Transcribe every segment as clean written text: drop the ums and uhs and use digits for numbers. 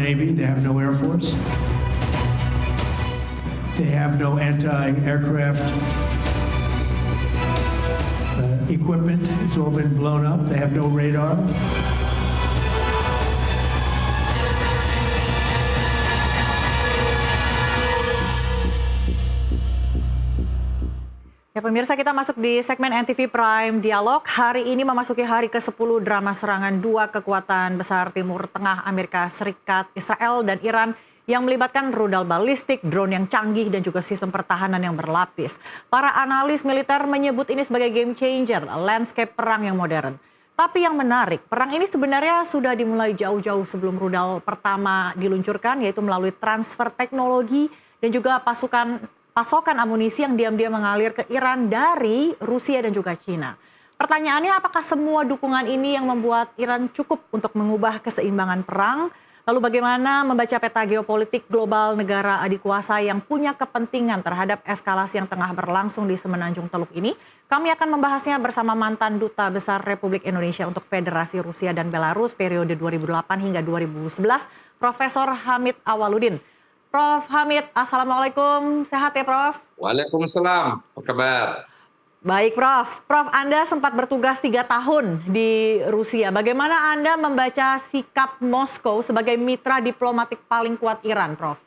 Navy, they have no Air Force. They have no anti-aircraft equipment. It's all been blown up. They have no radar. Ya pemirsa, kita masuk di segmen NTV Prime Dialog. Hari ini memasuki hari ke-10 drama serangan dua kekuatan besar Timur Tengah Amerika Serikat, Israel dan Iran yang melibatkan rudal balistik, drone yang canggih dan juga sistem pertahanan yang berlapis. Para analis militer menyebut ini sebagai game changer, landscape perang yang modern. Tapi yang menarik, perang ini sebenarnya sudah dimulai jauh-jauh sebelum rudal pertama diluncurkan, yaitu melalui transfer teknologi dan juga pasokan amunisi yang diam-diam mengalir ke Iran dari Rusia dan juga China. Pertanyaannya, apakah semua dukungan ini yang membuat Iran cukup untuk mengubah keseimbangan perang? Lalu bagaimana membaca peta geopolitik global negara adikuasa yang punya kepentingan terhadap eskalasi yang tengah berlangsung di Semenanjung Teluk ini? Kami akan membahasnya bersama mantan Duta Besar Republik Indonesia untuk Federasi Rusia dan Belarus periode 2008 hingga 2011, Profesor Hamid Awaludin. Prof. Hamid, Assalamualaikum. Sehat ya, Prof? Waalaikumsalam. Apa kabar? Baik, Prof. Prof, Anda sempat bertugas 3 tahun di Rusia. Bagaimana Anda membaca sikap Moskow sebagai mitra diplomatik paling kuat Iran, Prof?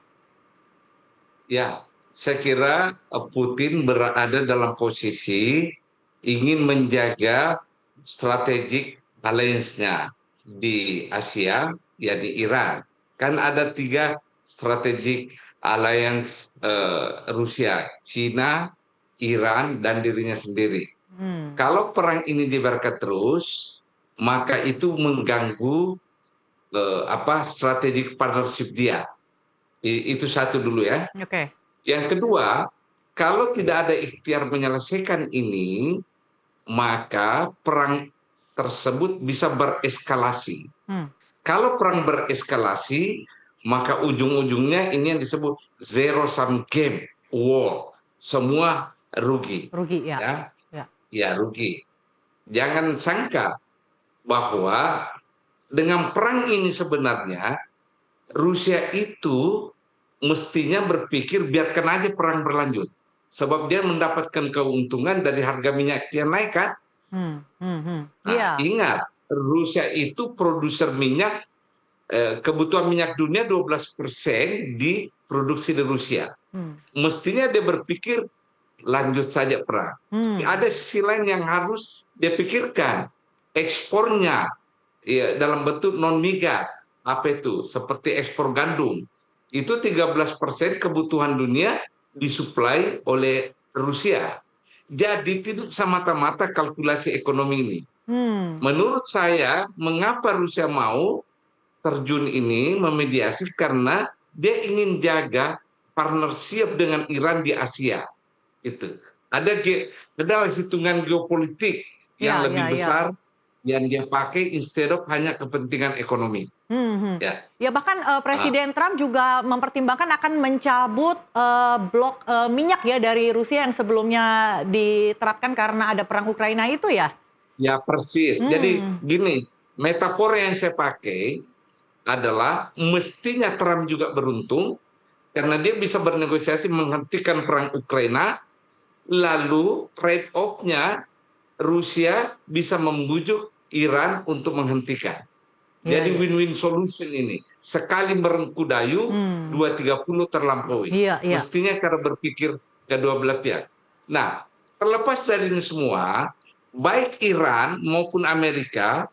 Ya, saya kira Putin berada dalam posisi ingin menjaga strategic alliance-nya di Asia, yakni Iran. Kan ada 3 strategic alliance Rusia, Cina, Iran, dan dirinya sendiri. Kalau perang ini dibiarkan terus, maka itu mengganggu strategic partnership dia. Itu satu dulu ya. Oke. Yang kedua, kalau tidak ada ikhtiar menyelesaikan ini, maka perang tersebut bisa bereskalasi. Kalau perang bereskalasi, maka ujung-ujungnya ini yang disebut zero sum game war. Semua rugi. Rugi ya. Ya, rugi. Jangan sangka bahwa dengan perang ini sebenarnya Rusia itu mestinya berpikir biarkan aja perang berlanjut. Sebab dia mendapatkan keuntungan dari harga minyak yang naik kan. Ingat, Rusia itu produser minyak, kebutuhan minyak dunia 12% diproduksi di Rusia. Mestinya dia berpikir lanjut saja perang. Ada sisi lain yang harus dia pikirkan, ekspornya ya, dalam bentuk non migas, apa itu, seperti ekspor gandum. Itu 13% kebutuhan dunia disuplai oleh Rusia. Jadi tidak semata-mata kalkulasi ekonomi ini. Menurut saya, mengapa Rusia mau terjun ini memediasi, karena dia ingin jaga partnership dengan Iran di Asia. Itu ada hitungan geopolitik yang lebih besar yang dia pakai instead of hanya kepentingan ekonomi. Ya bahkan Presiden Trump juga mempertimbangkan akan mencabut blok minyak ya dari Rusia yang sebelumnya diterapkan karena ada perang Ukraina itu ya. Ya persis. Jadi gini, metafor yang saya pakai adalah mestinya Trump juga beruntung karena dia bisa bernegosiasi menghentikan perang Ukraina. Lalu trade off-nya Rusia bisa membujuk Iran untuk menghentikan. Jadi win-win solution ini. Sekali merengku dayu, 230 terlampaui. Mestinya cara berpikir kedua belah pihak. Nah, terlepas dari ini semua, baik Iran maupun Amerika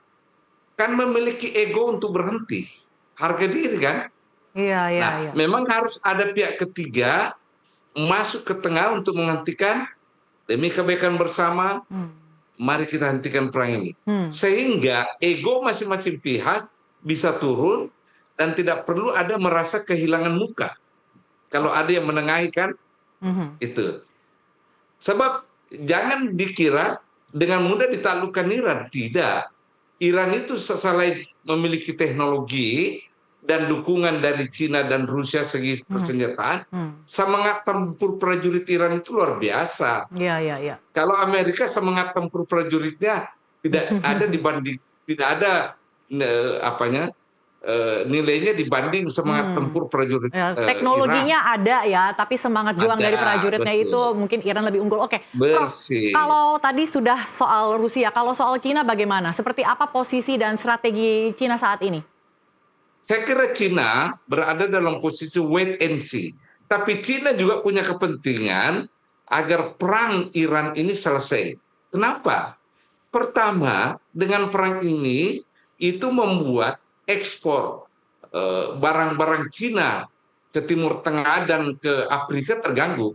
kan memiliki ego untuk berhenti. Harga diri kan? Memang harus ada pihak ketiga masuk ke tengah untuk menghentikan demi kebaikan bersama. Mari kita hentikan perang ini. Sehingga ego masing-masing pihak bisa turun dan tidak perlu ada merasa kehilangan muka. Kalau ada yang menengahi kan, itu. Sebab jangan dikira dengan mudah ditaklukkan Iran. Tidak. Iran itu selain memiliki teknologi dan dukungan dari Cina dan Rusia segi persenjataan, semangat tempur prajurit Iran itu luar biasa. Kalau Amerika semangat tempur prajuritnya tidak ada dibanding, tidak ada nilainya dibanding semangat tempur prajurit Ya, Iran. teknologinya ada ya, tapi semangat juang dari Ada, prajuritnya itu betul. mungkin Iran lebih unggul. Oke, Prof, Bersih. kalau tadi sudah soal Rusia, kalau soal Cina bagaimana? Seperti apa posisi dan strategi Cina saat ini? Saya kira Cina berada dalam posisi wait and see. Tapi Cina juga punya kepentingan agar perang Iran ini selesai. Kenapa? Pertama, dengan perang ini itu membuat ekspor barang-barang Cina ke Timur Tengah dan ke Afrika terganggu,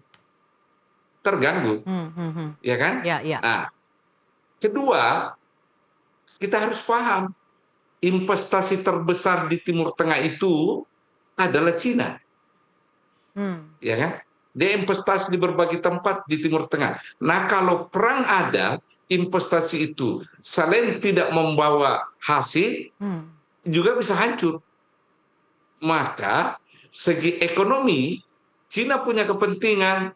Hmm, hmm, hmm. ya kan? Ya, ya. Nah, kedua, kita harus paham investasi terbesar di Timur Tengah itu adalah Cina, Hmm, ya kan? Dia investasi di berbagai tempat di Timur Tengah. Nah, kalau perang ada, investasi itu selain tidak membawa hasil, hmm. juga bisa hancur. Maka segi ekonomi, Cina punya kepentingan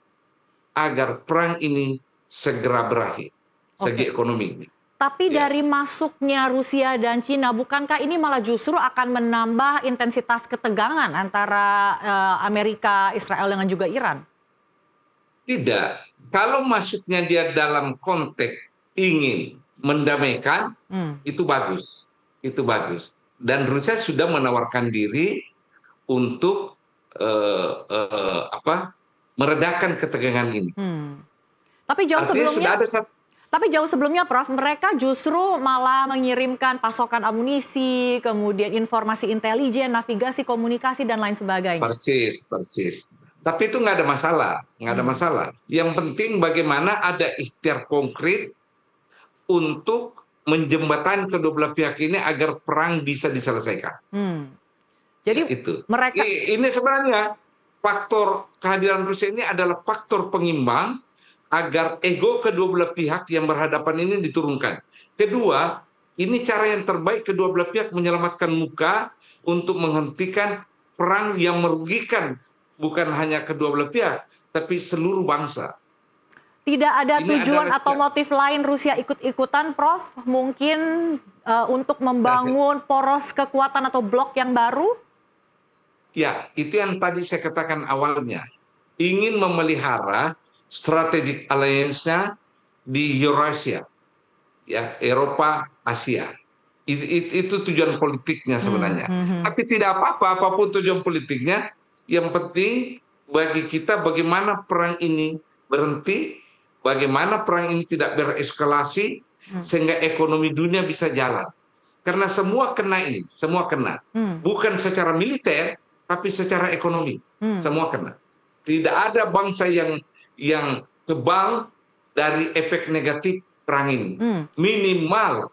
agar perang ini segera berakhir. Segi Oke. ekonomi. Tapi Ya, dari masuknya Rusia dan Cina, bukankah ini malah justru akan menambah intensitas ketegangan antara Amerika, Israel dengan juga Iran? tidak. Kalau masuknya dia dalam konteks ingin mendamaikan, Hmm. itu bagus. Itu bagus. Dan Rusia sudah menawarkan diri untuk meredakan ketegangan ini. Hmm. Tapi jauh Artinya sudah sebelumnya, ada satu. Prof, mereka justru malah mengirimkan pasokan amunisi, kemudian informasi intelijen, navigasi, komunikasi, dan lain sebagainya. Persis, persis. Tapi itu nggak ada masalah, nggak ada Hmm. masalah. Yang penting bagaimana ada ikhtiar konkret untuk menjembatani kedua belah pihak ini agar perang bisa diselesaikan. Hmm. Ya Jadi itu. mereka, Ini sebenarnya faktor kehadiran Rusia ini adalah faktor pengimbang agar ego kedua belah pihak yang berhadapan ini diturunkan. Kedua, ini cara yang terbaik kedua belah pihak menyelamatkan muka untuk menghentikan perang yang merugikan bukan hanya kedua belah pihak, tapi seluruh bangsa. tidak ada Ini tujuan adalah atau motif lain Rusia ikut-ikutan, Prof? Mungkin untuk membangun poros kekuatan atau blok yang baru? ya, itu yang tadi saya katakan awalnya. Ingin memelihara strategic alliance-nya di Eurasia, ya, Eropa, Asia. Itu tujuan politiknya Hmm, sebenarnya. hmm, hmm. Tapi tidak apa-apa, apapun tujuan politiknya, yang penting bagi kita bagaimana perang ini berhenti, bagaimana perang ini tidak bereskalasi, Hmm, sehingga ekonomi dunia bisa jalan. Karena semua kena ini, semua kena. hmm, Bukan secara militer, tapi secara ekonomi. hmm, Semua kena. Tidak ada bangsa yang kebal dari efek negatif perang ini. hmm. Minimal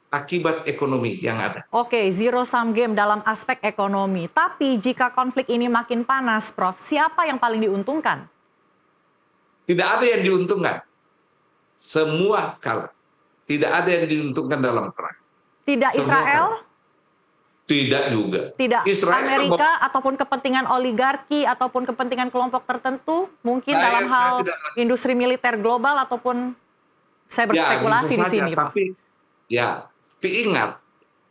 akibat ekonomi yang ada. Oke, zero sum game dalam aspek ekonomi. Tapi jika konflik ini makin panas, Prof, siapa yang paling diuntungkan? Tidak ada yang diuntungkan. Semua kalah. Tidak ada yang diuntungkan dalam perang. Tidak Semua Israel, kalah. Tidak juga. tidak Israel Amerika, ataupun kepentingan oligarki, ataupun kepentingan kelompok tertentu, mungkin dalam saya hal tidak. industri militer global, ataupun saya Ya, berspekulasi bisa di saja. sini, Prof. Tapi ingat,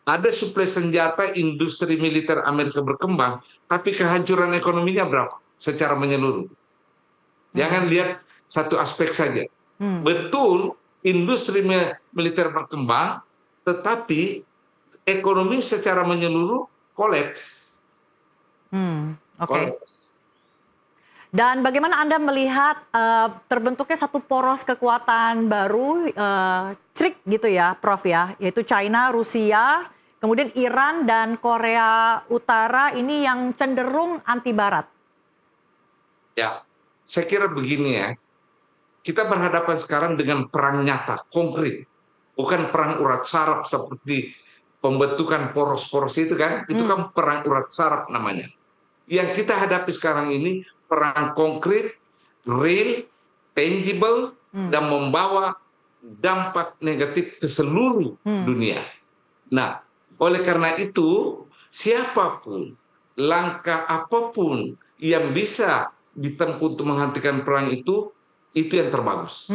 ada suplai senjata industri militer Amerika berkembang, tapi kehancuran ekonominya berapa? Secara menyeluruh. Jangan lihat satu aspek saja. Hmm, Betul, industri militer berkembang, tetapi ekonomi secara menyeluruh kolaps. oke. Kolaps. Dan bagaimana Anda melihat terbentuknya satu poros kekuatan baru, CRIC gitu ya, Prof ya, yaitu China, Rusia, kemudian Iran dan Korea Utara ini yang cenderung anti Barat. Ya, saya kira begini ya. Kita berhadapan sekarang dengan perang nyata, konkret. Bukan perang urat saraf seperti pembentukan poros-poros itu kan. Itu kan perang urat saraf namanya. Yang kita hadapi sekarang ini perang konkret, real, tangible, dan membawa dampak negatif ke seluruh dunia. Nah, oleh karena itu, siapapun, langkah apapun yang bisa ditempuh untuk menghentikan perang itu yang terbagus.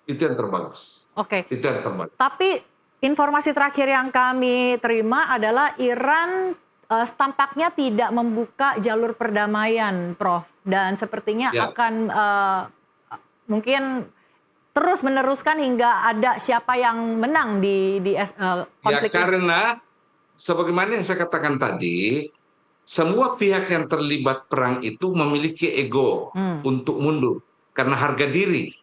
Itu yang terbagus. Oke. Itu yang terbagus. Tapi informasi terakhir yang kami terima adalah Iran tampaknya tidak membuka jalur perdamaian, Prof. Dan sepertinya Ya. akan mungkin terus meneruskan hingga ada siapa yang menang di Ya, konflik ini. karena sebagaimana yang saya katakan tadi, semua pihak yang terlibat perang itu memiliki ego untuk mundur karena harga diri,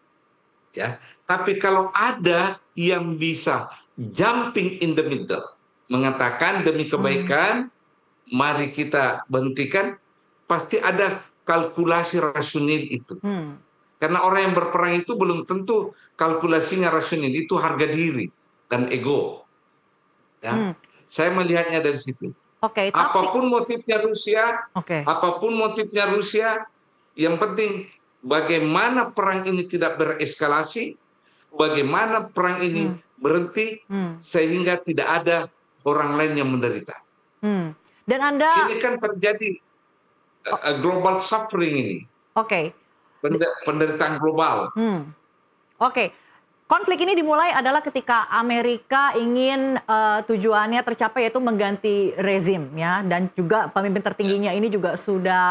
ya. Tapi kalau ada yang bisa jumping in the middle, mengatakan demi kebaikan, mari kita berhentikan, pasti ada kalkulasi rasional itu. Karena orang yang berperang itu belum tentu kalkulasinya rasional, itu harga diri dan ego. Ya. Saya melihatnya dari situ. Oke, tapi Apapun motifnya Rusia, oke. apapun motifnya Rusia, yang penting bagaimana perang ini tidak bereskalasi, bagaimana perang ini berhenti sehingga tidak ada orang lain yang menderita. Dan Anda, Ini kan terjadi global suffering ini, oke. penderitaan global. Oke, konflik ini dimulai adalah ketika Amerika ingin tujuannya tercapai, yaitu mengganti rezim, ya, dan juga pemimpin tertingginya ini juga sudah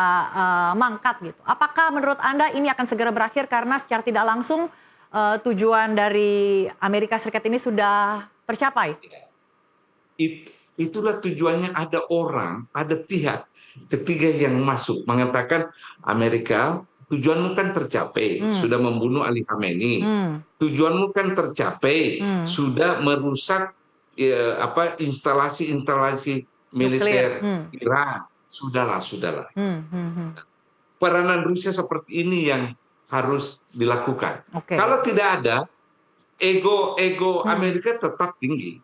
mangkat gitu. Apakah menurut Anda ini akan segera berakhir karena secara tidak langsung tujuan dari Amerika Serikat ini sudah tercapai? Itulah tujuannya, ada orang, ada pihak ketiga yang masuk mengatakan Amerika, tujuanmu kan tercapai, sudah membunuh Ali Khamenei. Tujuanmu kan tercapai, sudah merusak instalasi-instalasi militer Iran. Sudahlah. Peranan Rusia seperti ini yang harus dilakukan. Oke. Kalau tidak ada, ego Amerika tetap tinggi.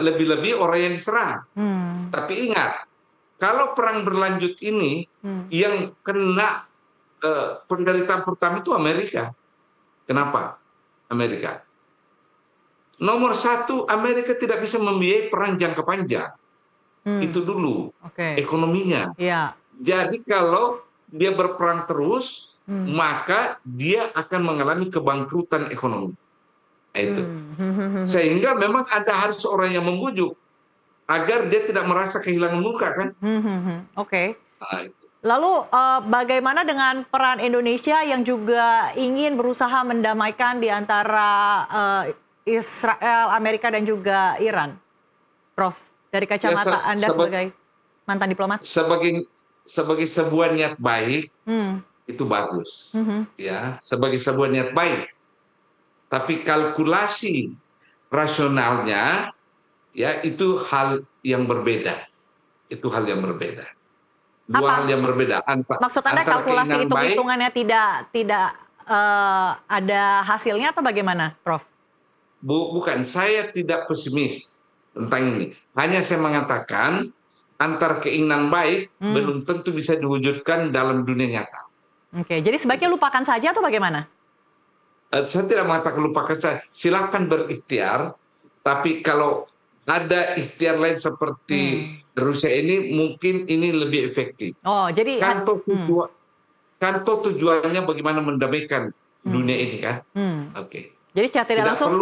Lebih-lebih orang yang diserang. Tapi ingat, kalau perang berlanjut ini, yang kena penderitaan pertama itu Amerika. Kenapa? Amerika. Nomor satu, Amerika tidak bisa membiayai perang jangka panjang. Itu dulu, ekonominya. Iya. Jadi kalau dia berperang terus, maka dia akan mengalami kebangkrutan ekonomi. Itu. Sehingga memang harus orang yang membujuk agar dia tidak merasa kehilangan muka, kan? Oke. Nah, itu. Lalu bagaimana dengan peran Indonesia yang juga ingin berusaha mendamaikan di antara Israel, Amerika dan juga Iran, Prof? Dari kacamata Anda sebagai mantan diplomat? Sebagai sebuah niat baik itu bagus, ya. Sebagai sebuah niat baik. Tapi kalkulasi rasionalnya, ya, itu hal yang berbeda. Itu hal yang berbeda. Dua hal yang berbeda. Maksud Anda kalkulasi hitung-hitungannya tidak ada hasilnya atau bagaimana, Prof? Bukan, saya tidak pesimis tentang ini. Hanya saya mengatakan antar keinginan baik belum tentu bisa diwujudkan dalam dunia nyata. Oke, jadi sebaiknya lupakan saja atau bagaimana? Saya tidak mengatakan lupakan saja. Silakan berikhtiar, tapi kalau ada ikhtiar lain seperti Rusia ini, mungkin ini lebih efektif. Oh, jadi kan tujuannya bagaimana mendamaikan dunia ini, kan? Oke. Jadi secara tidak langsung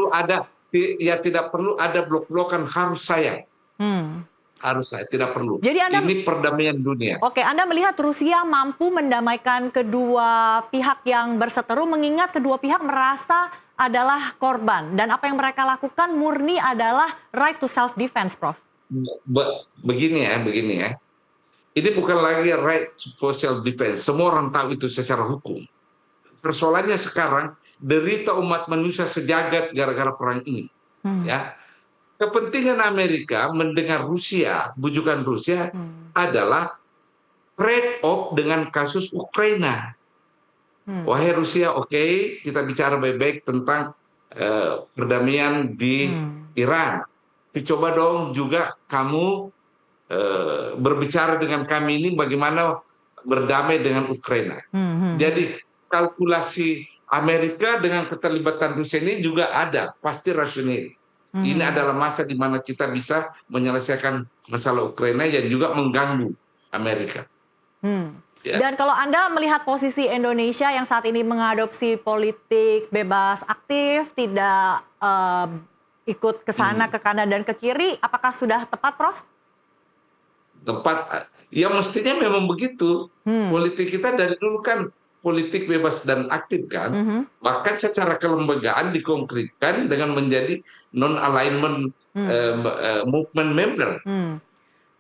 tidak perlu ada blok-blokan, harus saya. Harus saya, tidak perlu. Jadi ini perdamaian dunia. Oke, Anda melihat Rusia mampu mendamaikan kedua pihak yang berseteru, mengingat kedua pihak merasa adalah korban, dan apa yang mereka lakukan murni adalah right to self defense, Prof. Begini ya. Ini bukan lagi right to self defense. Semua orang tahu itu secara hukum. Persoalannya sekarang, derita umat manusia sejagat gara-gara perang ini. Ya. Kepentingan Amerika mendengar Rusia, bujukan Rusia adalah trade off dengan kasus Ukraina. Wahai Rusia, oke, kita bicara baik-baik tentang perdamaian di Iran. Tapi coba dong juga kamu berbicara dengan kami ini bagaimana berdamai dengan Ukraina. Jadi kalkulasi Amerika dengan keterlibatan Rusia ini juga ada, pasti rasional. Ini adalah masa di mana kita bisa menyelesaikan masalah Ukraina yang juga mengganggu Amerika. Ya. Dan kalau Anda melihat posisi Indonesia yang saat ini mengadopsi politik bebas aktif, tidak ikut ke sana, ke kanan dan ke kiri, apakah sudah tepat, Prof? Tempat ya mestinya memang begitu. Politik kita dari dulu kan politik bebas dan aktif kan. Mhm. Bahkan secara kelembagaan dikonkretkan dengan menjadi non-alignment movement member.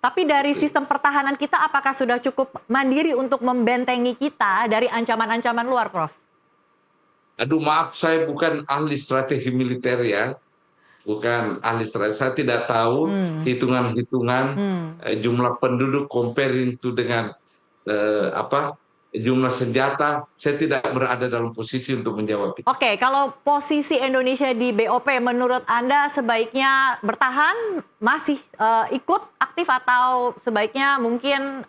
Tapi dari sistem pertahanan kita apakah sudah cukup mandiri untuk membentengi kita dari ancaman-ancaman luar, Prof? Aduh maaf saya bukan ahli strategi militer ya. Bukan ahli strategi, saya tidak tahu hitungan-hitungan jumlah penduduk comparing itu dengan jumlah senjata. Saya tidak berada dalam posisi untuk menjawab itu. Oke, kalau posisi Indonesia di BOP menurut Anda sebaiknya bertahan, masih ikut aktif atau sebaiknya mungkin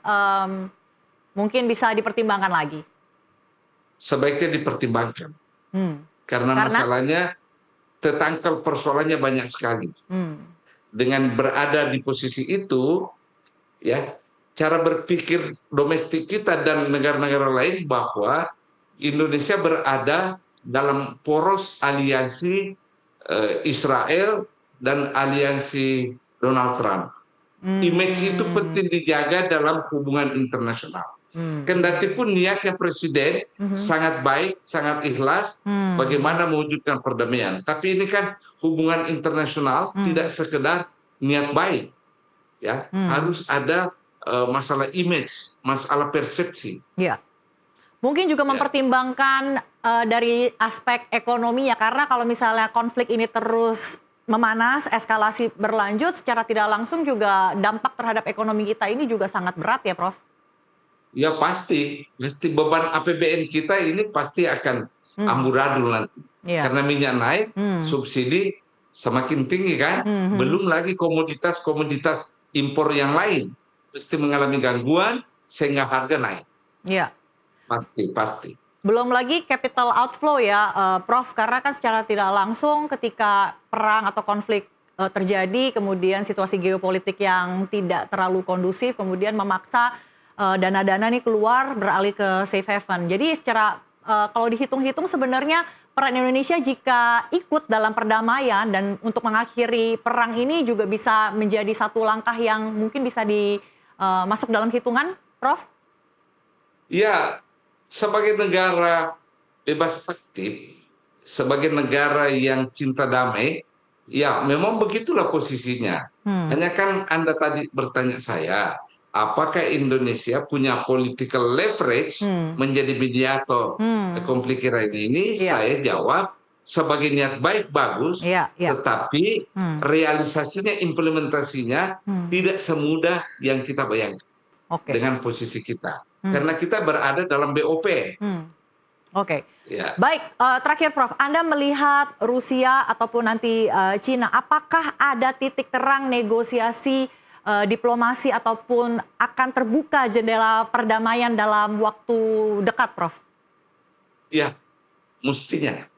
bisa dipertimbangkan lagi? Sebaiknya dipertimbangkan. Karena masalahnya tertangkal persoalannya banyak sekali. Dengan berada di posisi itu, ya cara berpikir domestik kita dan negara-negara lain bahwa Indonesia berada dalam poros aliansi Israel dan aliansi Donald Trump. Image itu penting dijaga dalam hubungan internasional. Kendati pun niatnya Presiden sangat baik, sangat ikhlas, bagaimana mewujudkan perdamaian. Tapi ini kan hubungan internasional tidak sekedar niat baik, ya harus ada masalah image, masalah persepsi. Ya. Mungkin juga mempertimbangkan dari aspek ekonominya, karena kalau misalnya konflik ini terus memanas, eskalasi berlanjut, secara tidak langsung juga dampak terhadap ekonomi kita ini juga sangat berat ya, Prof? Ya pasti beban APBN kita ini pasti akan amburadul nanti. Karena minyak naik, subsidi semakin tinggi kan, belum lagi komoditas-komoditas impor yang lain pasti mengalami gangguan sehingga harga naik. Iya. Pasti. Belum lagi capital outflow ya, Prof, karena kan secara tidak langsung ketika perang atau konflik terjadi, kemudian situasi geopolitik yang tidak terlalu kondusif, kemudian memaksa dana-dana nih keluar beralih ke safe haven. Jadi secara kalau dihitung-hitung sebenarnya peran Indonesia jika ikut dalam perdamaian dan untuk mengakhiri perang ini juga bisa menjadi satu langkah yang mungkin bisa masuk dalam hitungan, Prof? Ya, sebagai negara bebas aktif, sebagai negara yang cinta damai, ya memang begitulah posisinya. Hanya kan Anda tadi bertanya saya, apakah Indonesia punya political leverage menjadi mediator konflik Iran ini? Saya jawab sebagai niat baik bagus, tetapi realisasinya, implementasinya tidak semudah yang kita bayangkan dengan posisi kita. Karena kita berada dalam BOP. Oke. Ya. Baik, terakhir Prof, Anda melihat Rusia ataupun nanti Cina, apakah ada titik terang negosiasi diplomasi ataupun akan terbuka jendela perdamaian dalam waktu dekat, Prof? Ya, mestinya.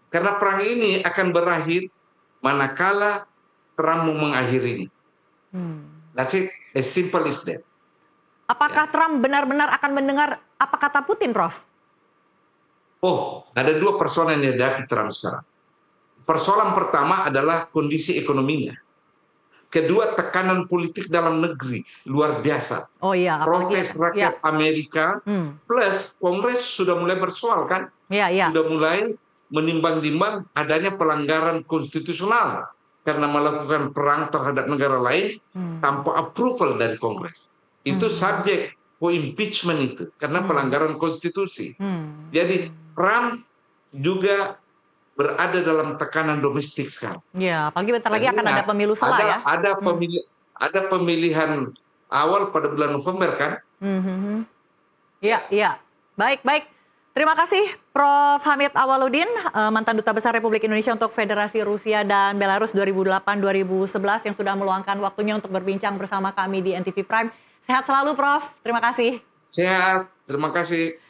Karena perang ini akan berakhir manakala Trump mau mengakhirinya. That's it, as simple as that. Apakah Trump benar-benar akan mendengar apa kata Putin, Prof? Oh, ada dua persoalan yang dihadapi Trump sekarang. Persoalan pertama adalah kondisi ekonominya. Kedua, tekanan politik dalam negeri luar biasa. Oh iya, protes rakyat Amerika plus Kongres sudah mulai bersoal kan? Sudah mulai menimbang-nimbang adanya pelanggaran konstitusional karena melakukan perang terhadap negara lain tanpa approval dari Kongres. Itu subjek for impeachment itu karena pelanggaran konstitusi. Jadi Trump juga berada dalam tekanan domestik sekarang. Ya, apalagi bentar lagi akan ada pemilu sela ya. Ada pemilihan awal pada bulan November kan? Iya. Baik. Terima kasih Prof. Hamid Awaludin, mantan Duta Besar Republik Indonesia untuk Federasi Rusia dan Belarus 2008-2011 yang sudah meluangkan waktunya untuk berbincang bersama kami di NTV Prime. Sehat selalu Prof. Terima kasih. Sehat, terima kasih.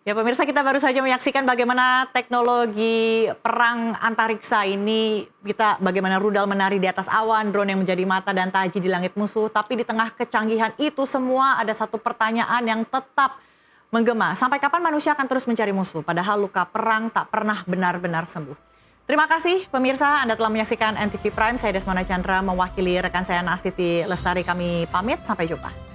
Ya pemirsa, kita baru saja menyaksikan bagaimana teknologi perang antariksa ini, bagaimana rudal menari di atas awan, drone yang menjadi mata dan taji di langit musuh. Tapi di tengah kecanggihan itu semua ada satu pertanyaan yang tetap menggema. Sampai kapan manusia akan terus mencari musuh? Padahal luka perang tak pernah benar-benar sembuh. Terima kasih pemirsa, Anda telah menyaksikan NTV Prime. Saya Desmona Chandra mewakili rekan saya Nastiti Lestari. Kami pamit, sampai jumpa.